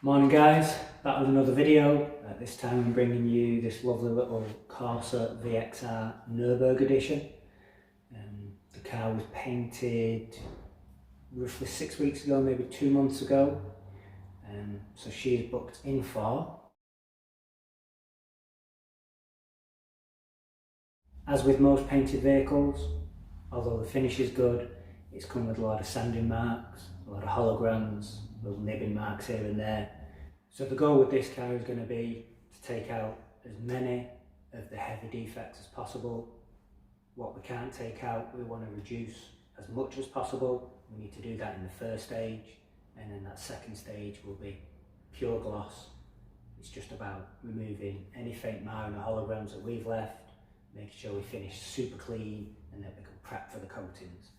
Morning guys, back with another video. This time I'm bringing you this lovely little Corsa VXR Nürburgring edition. The car was painted roughly 6 weeks ago, maybe 2 months ago. So she's booked in for. As with most painted vehicles, although the finish is good, it's come with a lot of sanding marks, a lot of holograms, little nibbing marks here and there. So the goal with this car is going to be to take out as many of the heavy defects as possible. What we can't take out, we want to reduce as much as possible. We need to do that in the first stage, and then that second stage will be pure gloss. It's just about removing any faint marring or holograms that we've left, making sure we finish super clean and that we can prep for the coatings.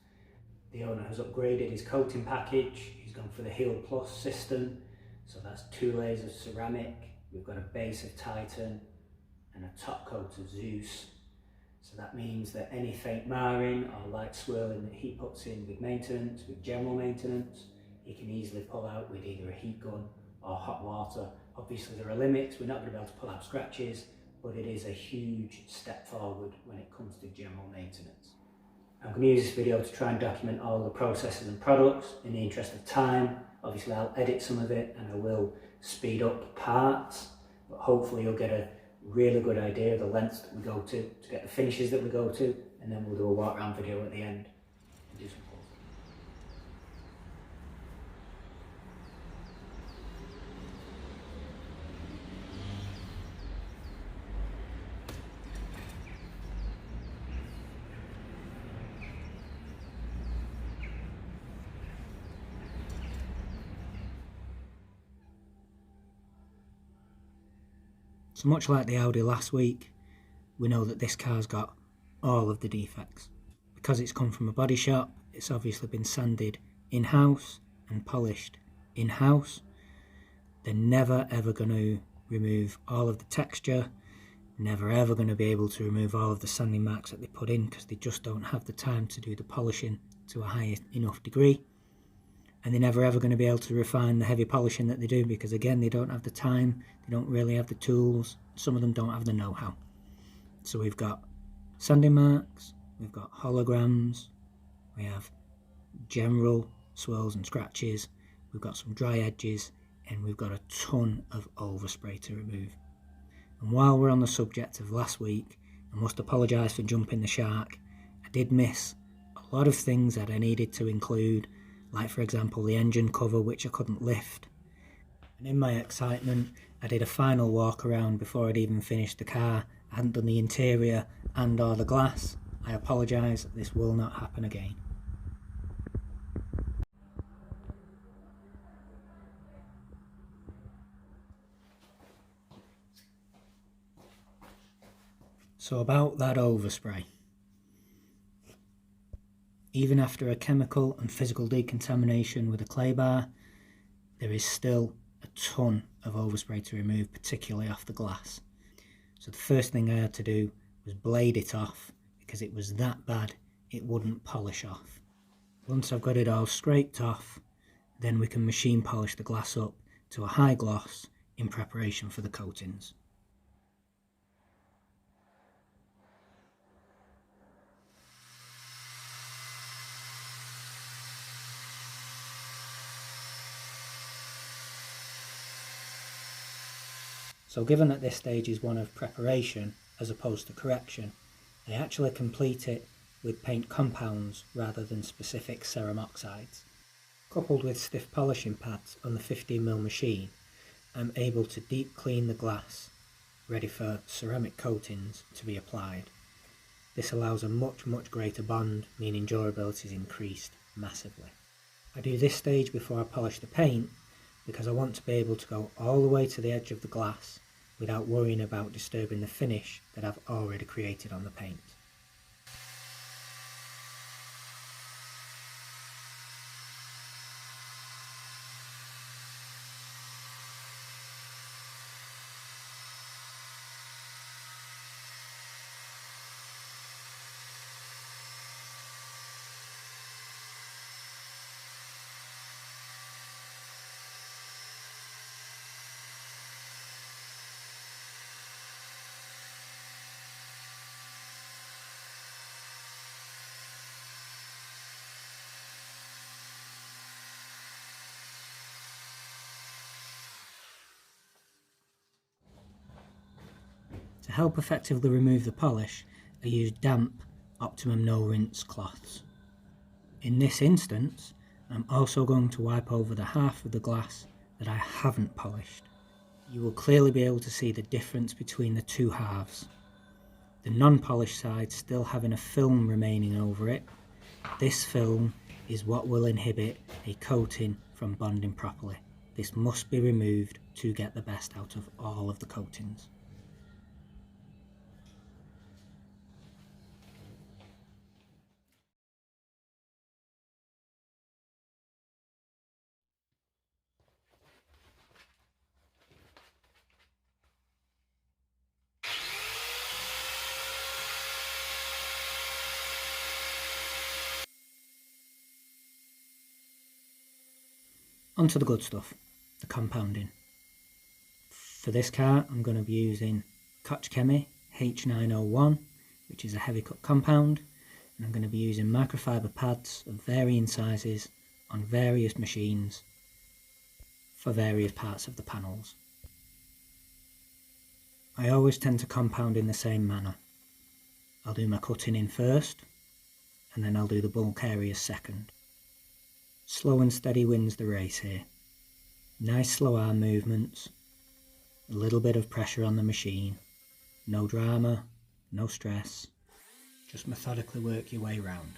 The owner has upgraded his coating package. He's gone for the Heal Plus system. So that's 2 layers of ceramic. We've got a base of Titan and a top coat of Zeus. So that means that any faint marring or light swirling that he puts in with maintenance, with general maintenance, he can easily pull out with either a heat gun or hot water. Obviously there are limits, we're not going to be able to pull out scratches, but it is a huge step forward when it comes to general maintenance. I'm going to use this video to try and document all the processes and products in the interest of time. Obviously I'll edit some of it and I will speed up parts, but hopefully you'll get a really good idea of the lengths that we go to get the finishes that we go to, and then we'll do a walk around video at the end and do some pulls. So much like the Audi last week, we know that this car's got all of the defects. Because it's come from a body shop, it's obviously been sanded in-house and polished in-house. They're never ever going to remove all of the texture, never ever going to be able to remove all of the sanding marks that they put in because they just don't have the time to do the polishing to a high enough degree. And they're never ever going to be able to refine the heavy polishing that they do because, again, they don't have the time, they don't really have the tools, some of them don't have the know-how. So we've got sanding marks, we've got holograms, we have general swirls and scratches, we've got some dry edges, and we've got a ton of overspray to remove. And while we're on the subject of last week, I must apologise for jumping the shark. I did miss a lot of things that I needed to include, like for example the engine cover, which I couldn't lift. And in my excitement I did a final walk around before I'd even finished the car. I hadn't done the interior and or the glass. I apologise, this will not happen again. So about that overspray. Even after a chemical and physical decontamination with a clay bar, there is still a ton of overspray to remove, particularly off the glass. So the first thing I had to do was blade it off because it was that bad it wouldn't polish off. Once I've got it all scraped off, then we can machine polish the glass up to a high gloss in preparation for the coatings. So given that this stage is one of preparation as opposed to correction, I actually complete it with paint compounds rather than specific ceram oxides. Coupled with stiff polishing pads on the 15mm machine, I'm able to deep clean the glass, ready for ceramic coatings to be applied. This allows a much greater bond, meaning durability is increased massively. I do this stage before I polish the paint because I want to be able to go all the way to the edge of the glass without worrying about disturbing the finish that I've already created on the paint. help effectively remove the polish, I use damp, optimum no rinse cloths. In this instance, I'm also going to wipe over the half of the glass that I haven't polished. You will clearly be able to see the difference between the two halves. The non-polished side still having a film remaining over it. This film is what will inhibit a coating from bonding properly. This must be removed to get the best out of all of the coatings. Onto the good stuff, the compounding. For this car I'm going to be using Koch Chemie H901, which is a heavy cut compound, and I'm going to be using microfiber pads of varying sizes on various machines for various parts of the panels. I always tend to compound in the same manner. I'll do my cutting in first, and then I'll do the bulk areas second. Slow and steady wins the race here. Nice slow arm movements, a little bit of pressure on the machine, no drama, no stress, just methodically work your way round.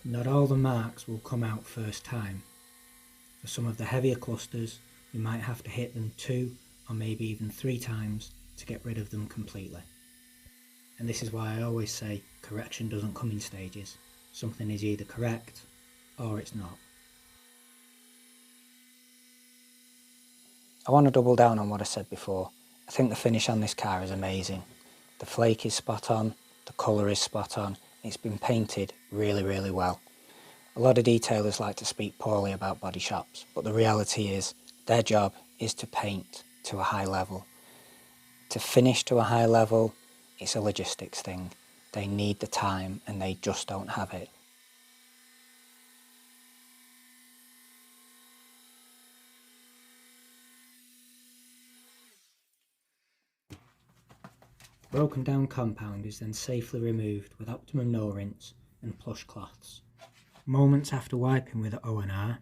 Not all the marks will come out first time. For some of the heavier clusters, you might have to hit them 2 or maybe even 3 times to get rid of them completely. And this is why I always say correction doesn't come in stages. Something is either correct or it's not. I want to double down on what I said before. I think the finish on this car is amazing. The flake is spot on, the colour is spot on, it's been painted really well. A lot of detailers like to speak poorly about body shops, but the reality is their job is to paint to a high level. To finish to a high level, it's a logistics thing. They need the time and they just don't have it. Broken down compound is then safely removed with optimum no rinse and plush cloths. Moments after wiping with O&R,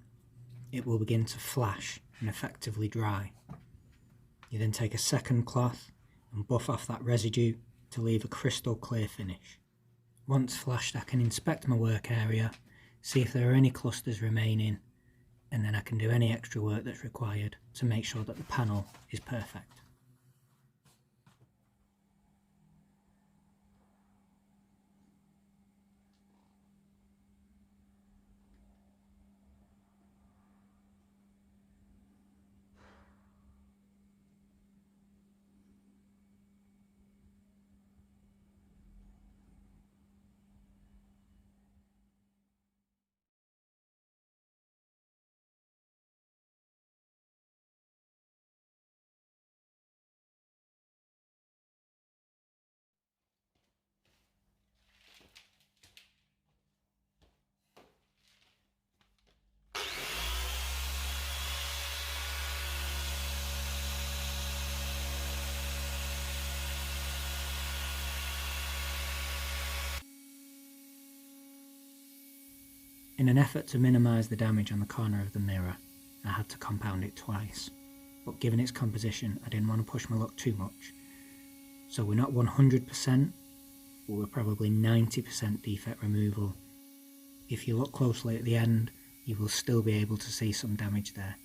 it will begin to flash and effectively dry. You then take a second cloth and buff off that residue to leave a crystal clear finish. Once flashed, I can inspect my work area, see if there are any clusters remaining, and then I can do any extra work that's required to make sure that the panel is perfect. In an effort to minimise the damage on the corner of the mirror, I had to compound it twice, but given its composition I didn't want to push my luck too much. So we're not 100%, but we're probably 90% defect removal. If you look closely at the end, you will still be able to see some damage there.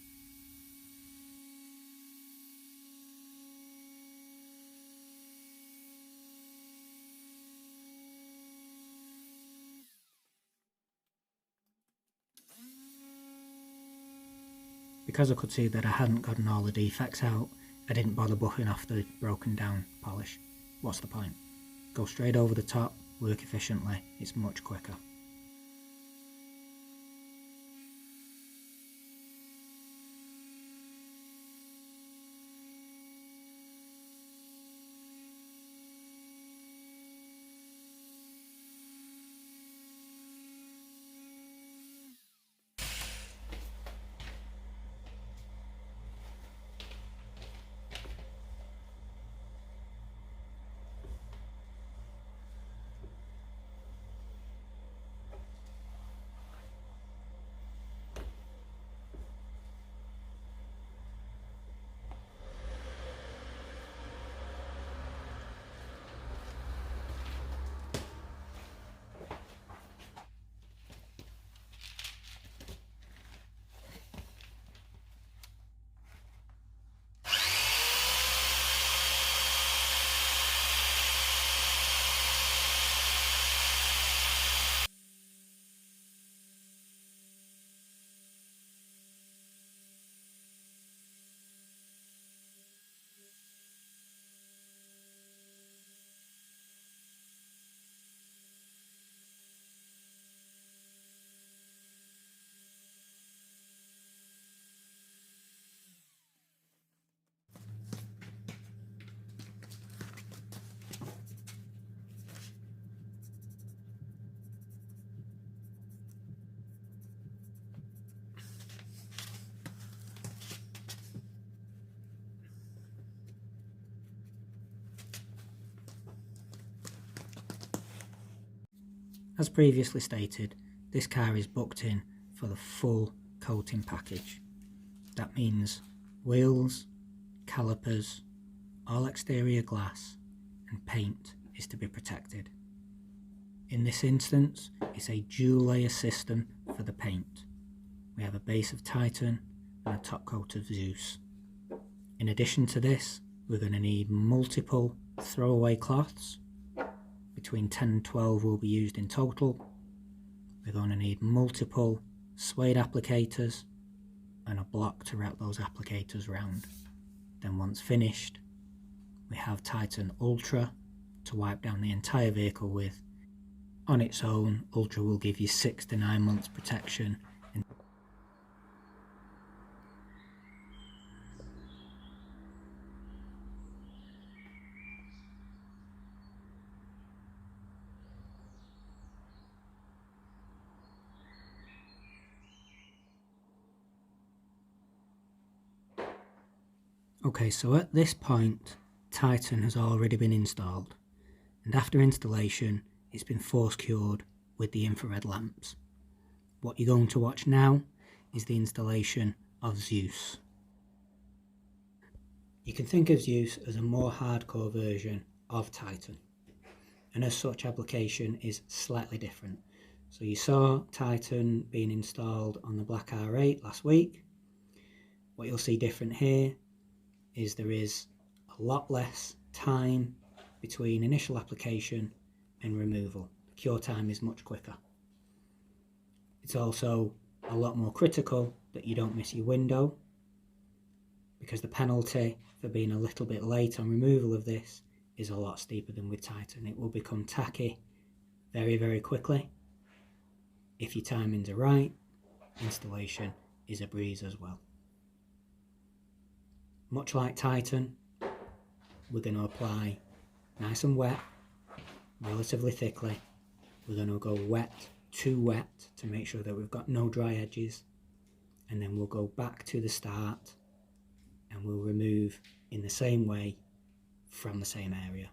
Because I could see that I hadn't gotten all the defects out, I didn't bother buffing off the broken down polish. What's the point? Go straight over the top, work efficiently, it's much quicker. As previously stated, this car is booked in for the full coating package. That means wheels, calipers, all exterior glass and paint is to be protected. In this instance, it's a dual layer system for the paint. We have a base of Titan and a top coat of Zeus. In addition to this, we're going to need multiple throwaway cloths. Between 10 and 12 will be used in total. We're going to need multiple suede applicators and a block to wrap those applicators round. Then once finished, we have Titan Ultra to wipe down the entire vehicle with. On its own, Ultra will give you 6 to 9 months protection. Okay, so at this point, Titan has already been installed, and after installation, it's been force cured with the infrared lamps. What you're going to watch now is the installation of Zeus. You can think of Zeus as a more hardcore version of Titan, and as such application is slightly different. So you saw Titan being installed on the Black R8 last week. What you'll see different here is there is a lot less time between initial application and removal. The cure time is much quicker. It's also a lot more critical that you don't miss your window, because the penalty for being a little bit late on removal of this is a lot steeper than with Titan. It will become tacky very, very quickly. If your timings are right, installation is a breeze as well. Much like Titan, we're going to apply nice and wet, relatively thickly. We're going to go wet to make sure that we've got no dry edges, and then we'll go back to the start and we'll remove in the same way from the same area.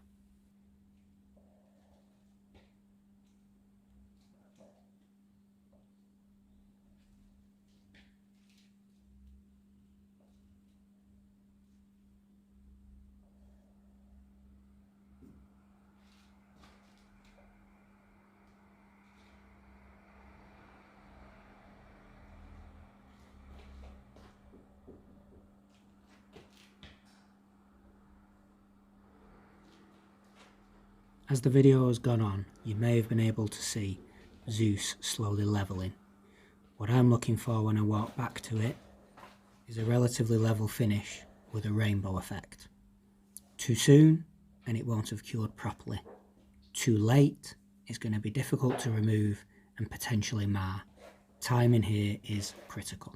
As the video has gone on, you may have been able to see Zeus slowly levelling. What I'm looking for when I walk back to it is a relatively level finish with a rainbow effect. Too soon and it won't have cured properly. Too late, it's going to be difficult to remove and potentially mar. Timing here is critical.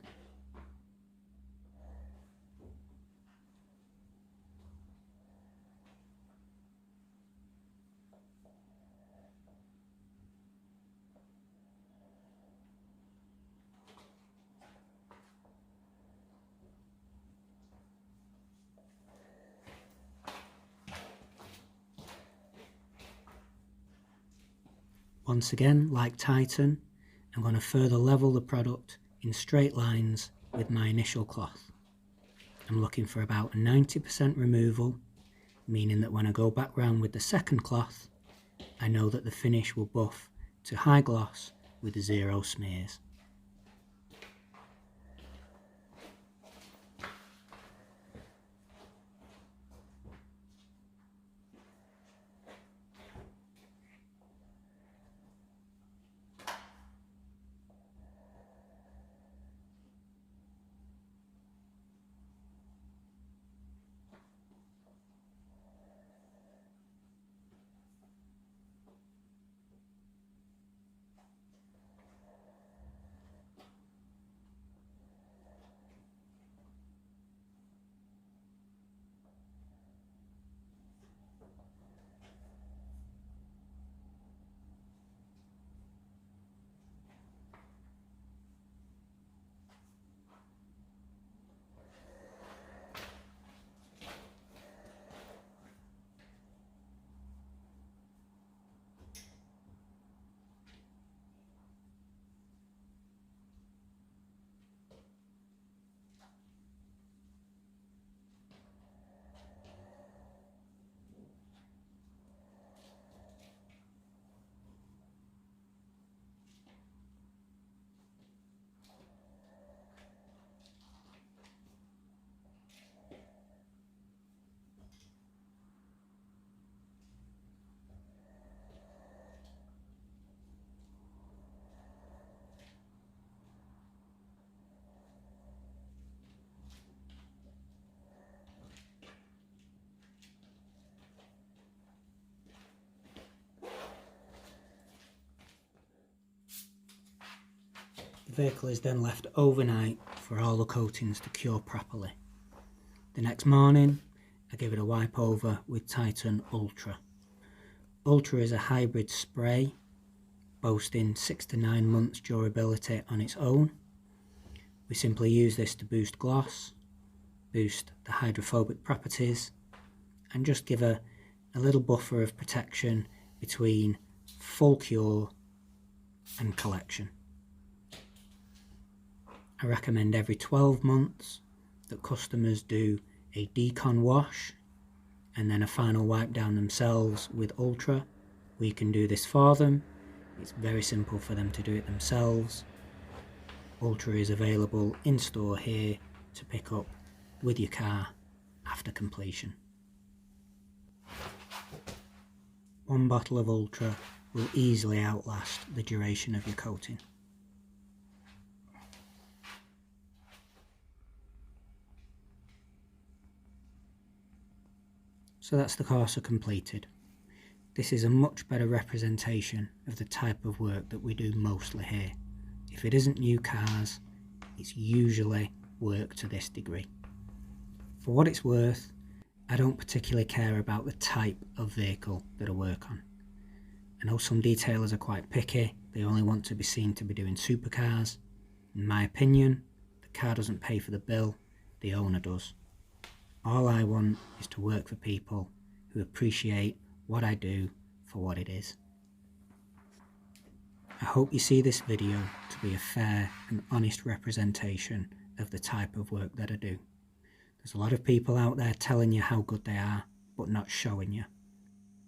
Once again, like Titan, I'm going to further level the product in straight lines with my initial cloth. I'm looking for about a 90% removal, meaning that when I go back round with the second cloth, I know that the finish will buff to high gloss with 0 smears. vehicle is then left overnight for all the coatings to cure properly. The next morning I give it a wipe over with Titan Ultra. Ultra is a hybrid spray boasting 6 to 9 months durability on its own. We simply use this to boost gloss, boost the hydrophobic properties, and just give a little buffer of protection between full cure and collection. I recommend every 12 months that customers do a decon wash and then a final wipe down themselves with Ultra. We can do this for them. It's very simple for them to do it themselves. Ultra is available in store here to pick up with your car after completion. One bottle of Ultra will easily outlast the duration of your coating. So that's the Corsa completed. This is a much better representation of the type of work that we do mostly here. If it isn't new cars, it's usually work to this degree. For what it's worth, I don't particularly care about the type of vehicle that I work on. I know some detailers are quite picky, they only want to be seen to be doing supercars. In my opinion, the car doesn't pay for the bill, the owner does. All I want is to work for people who appreciate what I do for what it is. I hope you see this video to be a fair and honest representation of the type of work that I do. There's a lot of people out there telling you how good they are, but not showing you.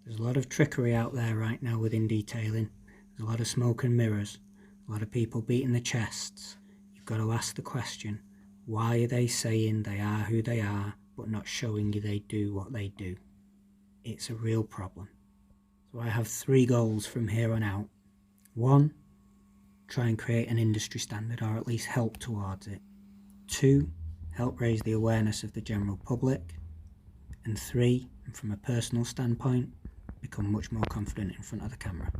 There's a lot of trickery out there right now within detailing. There's a lot of smoke and mirrors, a lot of people beating their chests. You've got to ask the question, why are they saying they are who they are, but not showing you they do what they do? It's a real problem. So I have 3 goals from here on out. 1, try and create an industry standard, or at least help towards it. 2, help raise the awareness of the general public. And 3, and from a personal standpoint, become much more confident in front of the camera.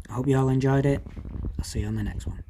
I hope you all enjoyed it. I'll see you on the next one.